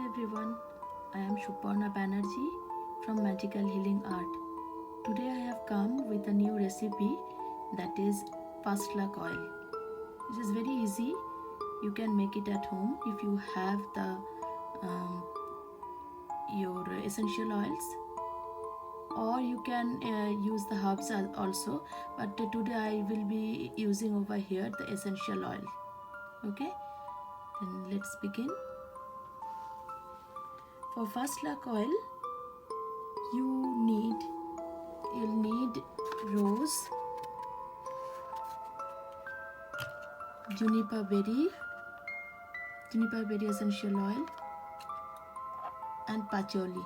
everyone, I am Shuparna Banerjee from Magical Healing Art. Today I have come with a new recipe that is pasta koil. This is very easy. You can make it at home if you have the your essential oils, or you can use the herbs also, but today I will be using over here the essential oil. Okay, then let's begin. For pasta koil, you'll need rose, juniper berry essential oil, and patchouli.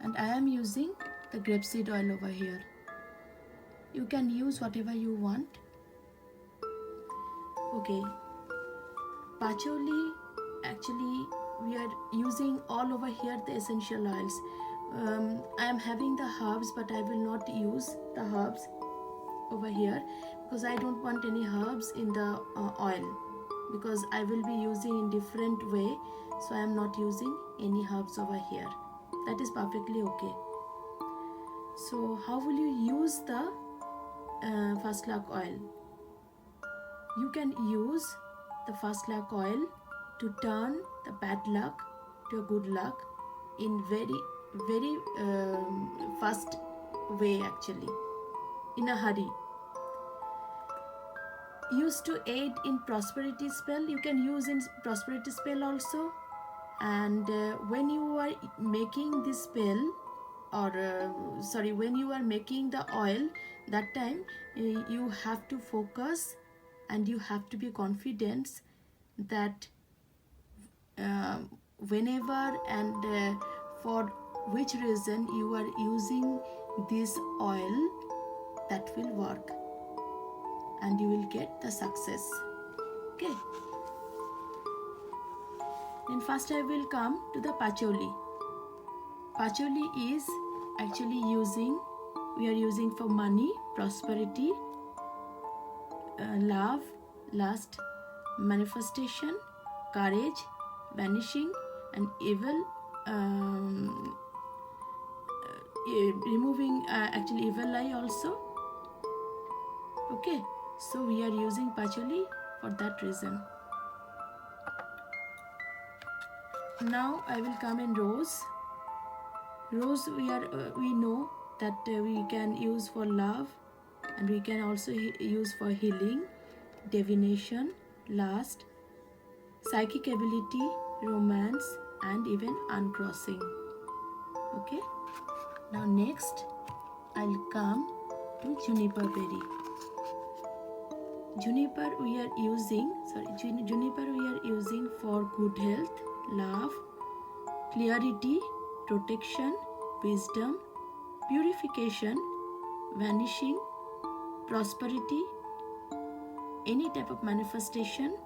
And I am using the grapeseed oil over here. You can use whatever you want. Okay, patchouli, actually we are using all over here the essential oils. I am having the herbs, but I will not use the herbs over here because I don't want any herbs in the oil, because I will be using in different way, so I am not using any herbs over here. That is perfectly okay. So how will you use the first luck oil? You can use the first luck oil to turn the bad luck to a good luck in very fast way, actually, in a hurry. Used to aid in prosperity spell. You can use in prosperity spell also. And when you are making this spell, or when you are making the oil, that time you have to focus and you have to be confident that whenever and for which reason you are using this oil, that will work and you will get the success. Okay, then first I will come to the patchouli. Patchouli is actually we are using for money, prosperity, love, lust, manifestation, courage, vanishing, and evil, removing actually evil eye also. Okay, so we are using patchouli for that reason. Now I will come in rose. Rose, we know that we can use for love, and we can also use for healing, divination, lust, psychic ability, romance, and even uncrossing. Okay, now next I'll come to juniper berry. Juniper we are using for good health, love, clarity, protection, wisdom, purification, vanishing, prosperity, any type of manifestation,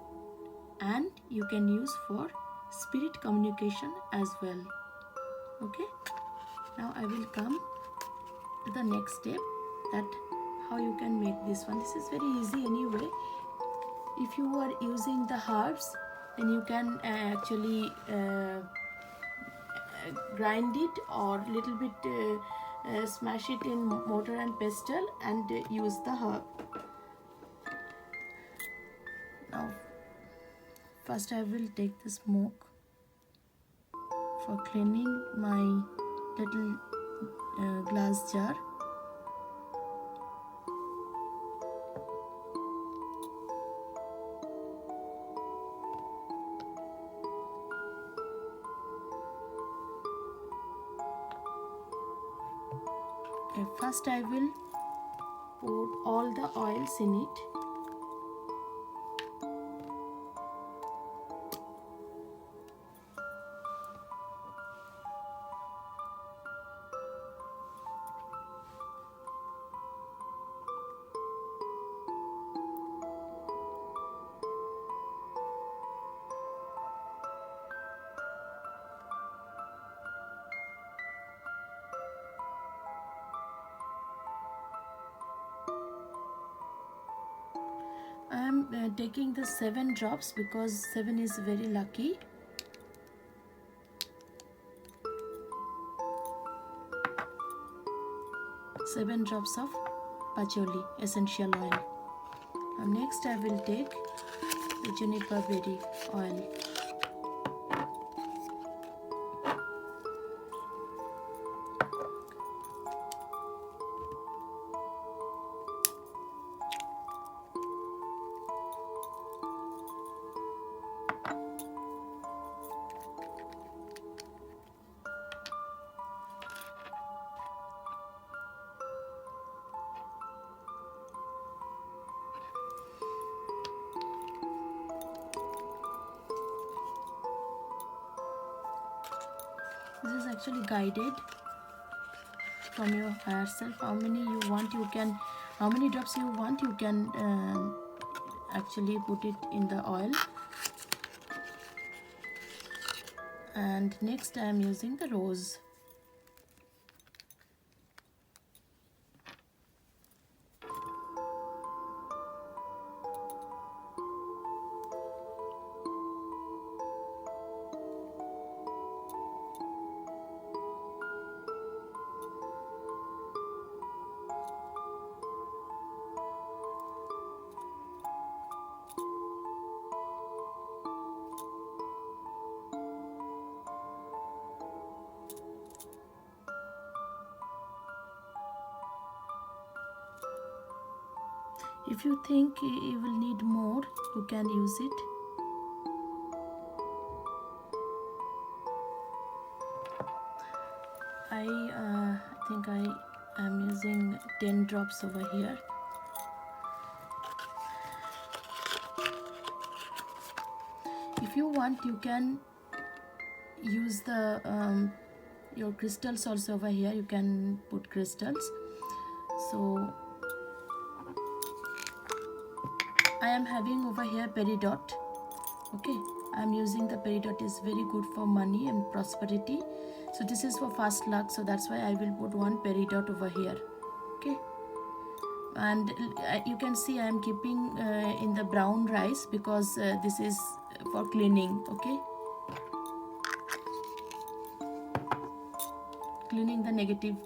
and you can use for spirit communication as well. Okay, now I will come to the next step, that how you can make this one. This is very easy anyway. If you are using the herbs, then you can actually grind it, or little bit smash it in mortar and pestle and use the herb. Now first I will take the smoke for cleaning my little glass jar. First I will pour all the oils in it. I am taking the 7 drops because 7 is very lucky. Seven drops of patchouli essential oil. And next I will take the juniper berry oil. This is actually guided from your higher self. How many you want, you can, how many drops you want, you can actually put it in the oil. And next I am using the rose. If you think you will need more, you can use it. I think I am using 10 drops over here. If you want, you can use the your crystals also over here. You can put crystals. So I am having over here peridot. Okay, I am using the peridot. Is very good for money and prosperity. So this is for fast luck, so that's why I will put one peridot over here. Okay, and you can see I am keeping in the brown rice because this is for cleaning. Okay, cleaning the negative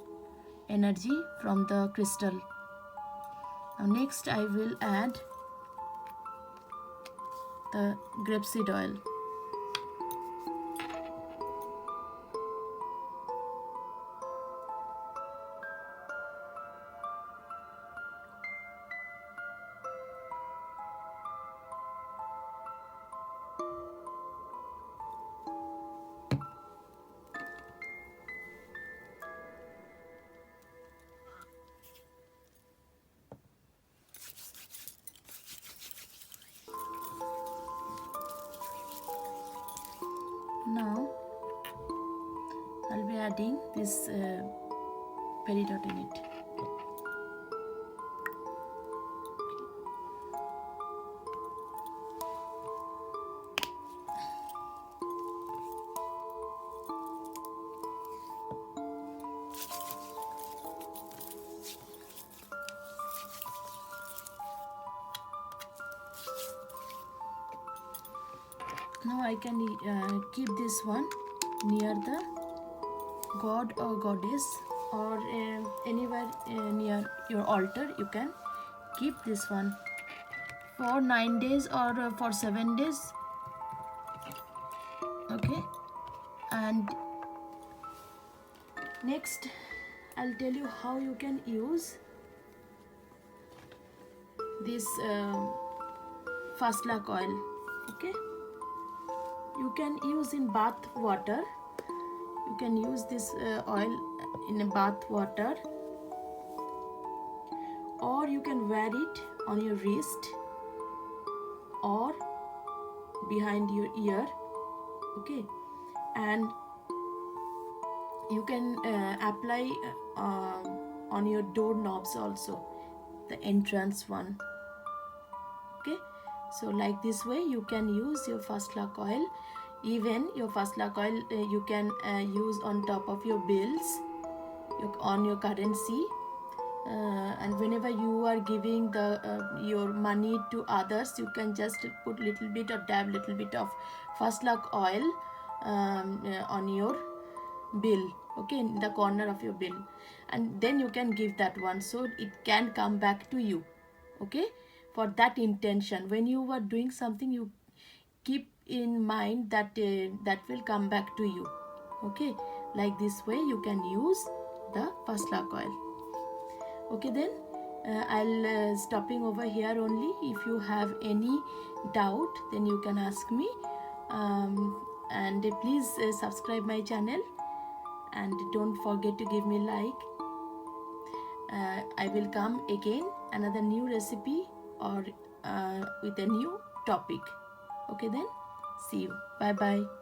energy from the crystal. Now next I will add the grapeseed oil. Now I'll be adding this peridot in it. Now I can keep this one near the god or goddess, or anywhere near your altar. You can keep this one for 9 days or for 7 days. Okay, and next I'll tell you how you can use this fast luck oil. Okay, you can use in bath water. You can use this oil in a bath water, or you can wear it on your wrist or behind your ear. Okay, and you can apply on your doorknobs also, the entrance one. Okay, so like this way you can use your fast luck oil. Even your fast luck oil you can use on top of your bills, on your currency. And whenever you are giving the your money to others, you can just put little bit or dab little bit of first luck oil on your bill, okay, in the corner of your bill, and then you can give that one, so it can come back to you, okay, for that intention. When you are doing something, you keep in mind that that will come back to you, okay. Like this way you can use the first luck oil. Okay, then I'll stopping over here only. If you have any doubt, then you can ask me, and please subscribe my channel, and don't forget to give me like. I will come again another new recipe, or with a new topic. Okay, then see you. Bye bye.